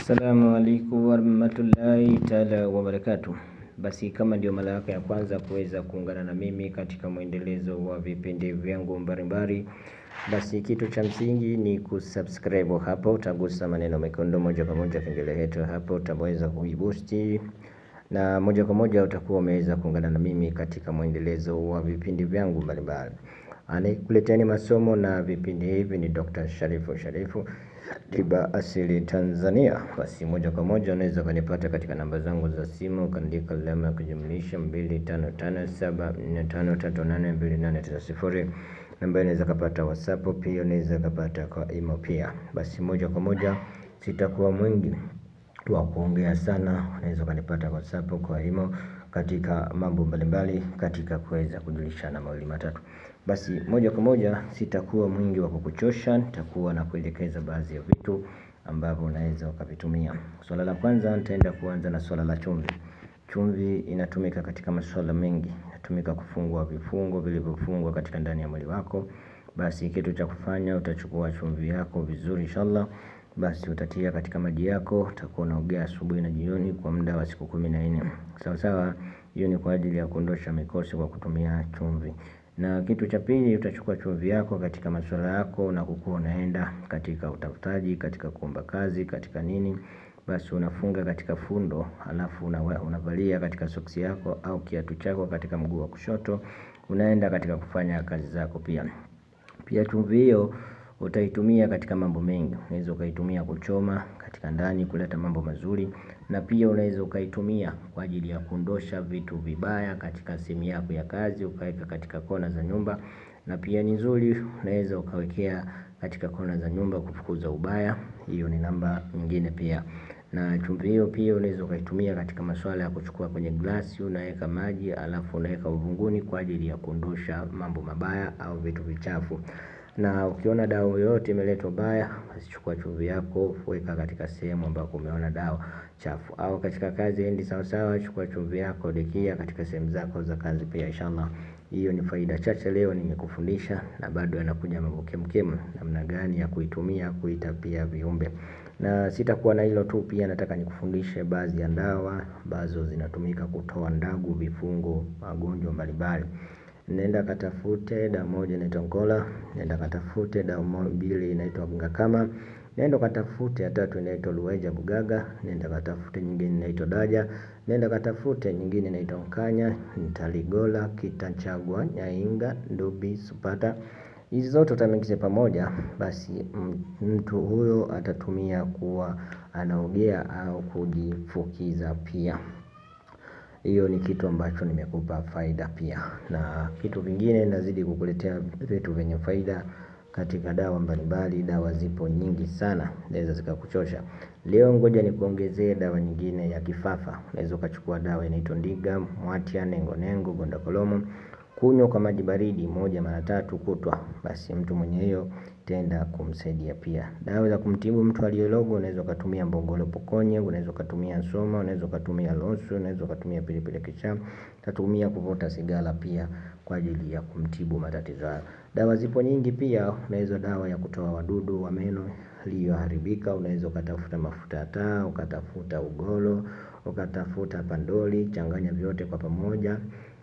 Assalamu alaikum warahmatullahi taala wabarakatuh. Basi kama ndio mara yako ya kwanza kuweza kuungana na mimi katika mwendelezo wa vipindi vyangu mbalimbali, basi kitu cha msingi ni kusubscribe. Hapo utagusa maneno mekundu moja kwa moja kengele yetu, hapo utaweza kuiboost na moja kwa moja utakuwa umeweza kuungana na mimi katika mwendelezo wa vipindi vyangu mbalimbali. Anayekuleteni masomo na vipindi hivi ni Dr. Sharifu Tiba Asili Tanzania. Basi moja kwa moja unaweza kunipata katika namba zangu za simu, kaandika alama ya kujumlisha 255745382890. Namba unaweza kupata WhatsApp, pia unaweza kupata kwa email pia. Basi moja kwa moja, sitakuwa mwingi wa kuongea sana, unaweza kunipata WhatsApp, kwa email, katika mambo mbalimbali, katika kuweza kujulishana mawili matatu. Basi moja kwa moja, sitakuwa mwingi wa kukuchosha, nitakuwa na kuelekeza baadhi ya vitu ambavyo unaweza ukavitumia. Swala la kwanza nitaenda kuanza na swala la chumvi. Chumvi inatumika katika masuala mengi. Inatumika kufungua vifungo vilivyofungwa katika ndani ya mwili wako. Basi kitu cha kufanya, utachukua chumvi yako vizuri inshallah. Basi utatia katika maji yako, utakuwa unaogea asubuhi na jioni kwa muda wa siku 14. Sawa sawa, hiyo ni kwa ajili ya kuondosha mikosi kwa kutumia chumvi. Na kitu cha pili, utachukua chumvi yako katika masuala yako na kukua unaenda katika utafutaji, katika kuomba kazi, katika nini. Basi unafunga katika fundo, alafu unavalia katika soksi yako au kiatu chako katika mguu wa kushoto, unaenda katika kufanya kazi zako pia. Pia chumvi hiyo utaitumia katika mambo mengi. Unaweza ukaitumia kuchoma katika ndani kuleta mambo mazuri, na pia unaweza ukaitumia kwa ajili ya kuondosha vitu vibaya katika sehemu yako ya kazi, ukaweka katika kona za nyumba. Na pia ni nzuri, unaweza ukawekea katika kona za nyumba kufukuza ubaya. Hiyo ni namba nyingine pia. Na chumvi hiyo pia unaweza ukaitumia katika masuala ya kuchukua kwenye glasi, unaweka maji alafu unaweka uvunguni kwa ajili ya kuondosha mambo mabaya au vitu vichafu. Na ukiona dawa yoyote imeletwa baya, basi chukua chumvi yako, weka katika sehemu ambako umeona dawa chafu. Au katika kazi endi sawa sawa, chukua chumvi yako, dekia katika sehemu zako za kazi pia inshallah. Hiyo ni faida chache leo nimekufundisha, na bado yanakuja mambo kemkem namna gani ya kuitumia kuitapia viumbe. Na sitakuwa na hilo tu, pia nataka nikufundishe baadhi ya dawa ambazo zinatumika kutoa ndagu, vifungo, magonjwa mbalimbali. Nenda katafute dawa moja inaitwa Ngola, nenda katafute dawa mbili inaitwa Ngakama, nenda katafute ya tatu inaitwa Lueja Bugaga, nenda katafute nyingine inaitwa Daja, nenda katafute nyingine inaitwa Nkanya, Ntaligola, Kitanchagwa, Nyainga, Ndubi, Supata. Hizi zote utamikisha pamoja, basi mtu huyo atatumia kuwa anaogea au kujifukiza pia. Hiyo ni kitu ambacho nimekupa faida pia. Na kitu vingine nazidi kukuletea vitu vyenye faida katika dawa mbalimbali. Dawa zipo nyingi sana, naweza zikakuchosha. Leo ngoja nikuongezee dawa nyingine ya kifafa. Unaweza ukachukua dawa inaitwa Ndiga, Mwatia, Nengo, Gondakolomo. Kunywa kwa maji baridi 1 mara 3 kutwa. Basi mtu mwenye hiyo tenda kumsaidia pia. Dawa za kumtibu mtu aliyelogo, unaweza kutumia mbongolo pokonye, unaweza kutumia soma, unaweza kutumia losu, unaweza kutumia pilipili kichaa, utatumia kuvuta sigara pia kwa ajili ya kumtibu matatizo hayo. Dawa zipo nyingi pia. Unaweza dawa ya kutoa wadudu wa meno iliyoharibika, unaweza kutafuta mafuta ya taa, ukatafuta ugolo, ukatafuta pandoli, changanya vyote kwa pamoja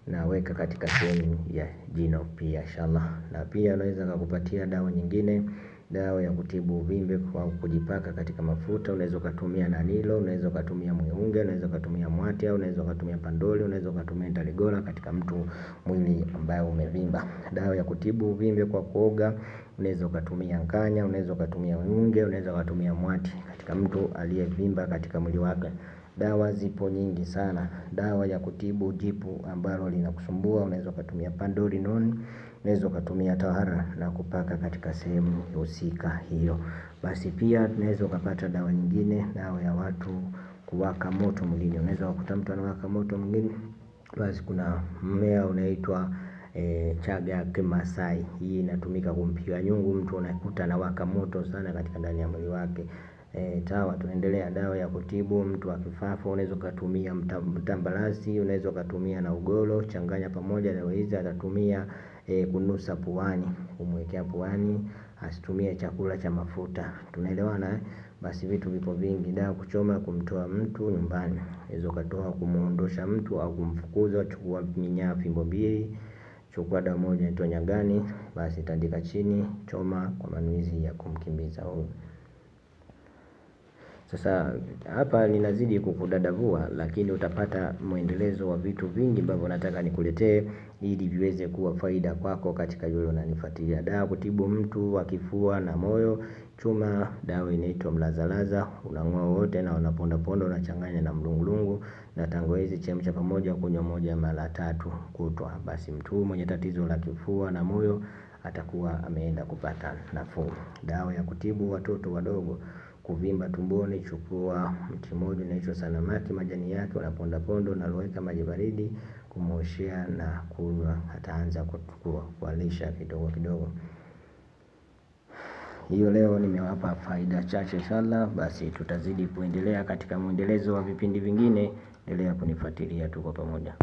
na weka katika sehemu ya jino pia inshallah. Na pia unaweza kukupatia dawa nyingine, dawa ya kutibu uvimbe kwa kujipaka katika mafuta. Unaweza kutumia nanilo, unaweza kutumia muunge, unaweza kutumia Mwatia, unaweza kutumia pandoli, unaweza kutumia Ntaligola katika mtu mwili ambao umevimba. Dawa ya kutibu uvimbe kwa kuoga, unaweza kutumia Nkanya, unaweza kutumia muunge, unaweza kutumia Mwati katika mtu aliyevimba katika mwili wake. Dawa zipo nyingi sana. Dawa ya kutibu jipu ambalo linakusumbua, unaweza kutumia pandoli non, unaweza kutumia tahara na kupaka katika sehemu husika hiyo. Basi pia unaweza kupata dawa nyingine, dawa ya watu kuwaka moto mwilini. Unaweza kukuta mtu anawaka moto mwilini, basi kuna mmea unaitwa chaga ya Kimasai. Hii inatumika kumpiga nyungu mtu unakuta anawaka moto sana katika ndani ya mwili wake. Tunaendelea. Dawa ya kutibu mtu wa kifafa, unaweza kutumia mtambalasi, unaweza kutumia na ugolo, changanya pamoja. Dawa hizi atatumia kunusa puani, kumwekea puani, asitumie chakula cha mafuta. Tunaelewana? basi vitu vipo vingi. Dawa kuchoma kumtoa mtu nyumbani, hizo katoa kumuondosha mtu au kumfukuza. Chukua minyaa fimbo mbili, chukua dawa moja inaitwa nyagani, basi tandika chini, choma kwa manuizi ya kumkimbiza huyo. Sasa hapa ninazidi kukudadavua, lakini utapata muendelezo wa vitu vingi ambavyo nataka nikuletee ili viweze kuwa faida kwako katika yule unanifuatilia. Dawa kutibu mtu wa kifua na moyo, chuma dawa inaitwa mlazalaza, unang'oa wote na unaponda ponda, unachanganya na mlungulungu na tangawizi, chemsha pamoja, kunywa moja mara 3 kutwa. Basi mtu mwenye tatizo la kifua na moyo atakuwa ameenda kupata nafuu. Dawa ya kutibu watoto wadogo kuvimba tumboni, chukua mti mmoja unaitwa sanamaki, majani yake unaponda ponda, unaloweka maji baridi, kumuoshea na kunywa, ataanza kualisha kidogo kidogo. Hiyo leo nimewapa faida chache sana, basi tutazidi kuendelea katika muendelezo wa vipindi vingine. Endelea kunifuatilia, tuko pamoja.